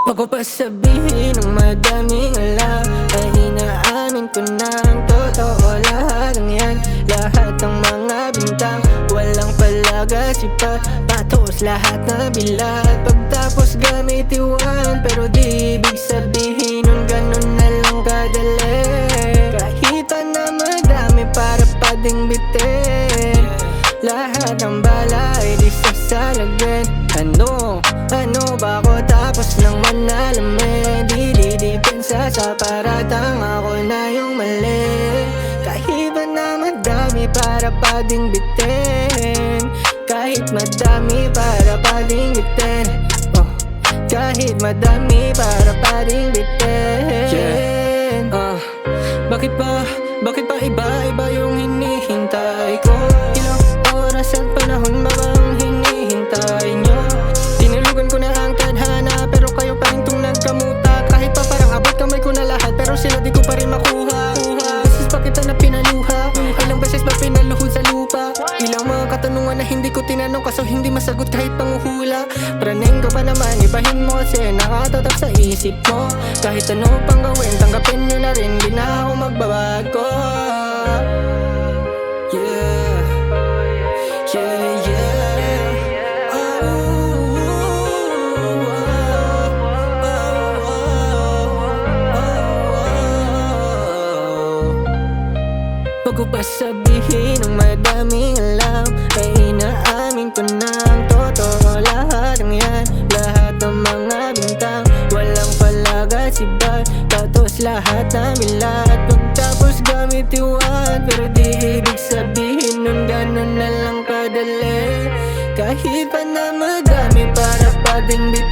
Bago pa sabihin ng madaming alam, ay inaamin ko na ang totoo. Lahat ng yan, lahat ng mga bintang walang palagasipa, patos lahat na bilat. Pagtapos gamit iwan, pero di ibig sabihin nun ganun na lang kadali. Kahit pa na madami para pa ding bitin, lahat ng bala ay di sasalagin. Ano ba ako tapos nang manalamin? Didipensa sa paratang ako na yung mali. Kahit ba na madami para pa ding bitin, kahit madami para pa ding bitin, kahit madami para pa ding bitin. Bakit pa iba-iba yung hinihintay ko? Ilang oras at panahon ba ang hinihintay nyo? Tinulugan ko na ang tadhana, pero kayo pa rin tong nagkamuta. Kahit pa parang abot kamay ko na lahat, pero sila di ko pa rin makuha. Beses pa kita na pinaluha, ilang beses ba pinaluhod sa lupa? Ilang mga katanungan na hindi ko tinanong, kaso hindi masagot kahit panguhula. Praning ka pa naman, ibahin mo kasi nakatatak sa isip mo. Kahit ano pang gawin, tanggapin nyo na rin, di na ako magbabago. Yeah, yeah, yeah. Bago pa sabihin ng madaming alam, ay inaamin ko na ang totoo. Lahat ng yan, lahat ng mga bintang walang palagasiba, patos lahat na bilat. Pagtapos gamit iwan, pero di ibig sabihin nun ganun na lang kadali. Kahit pa na madami para pa ding bitin,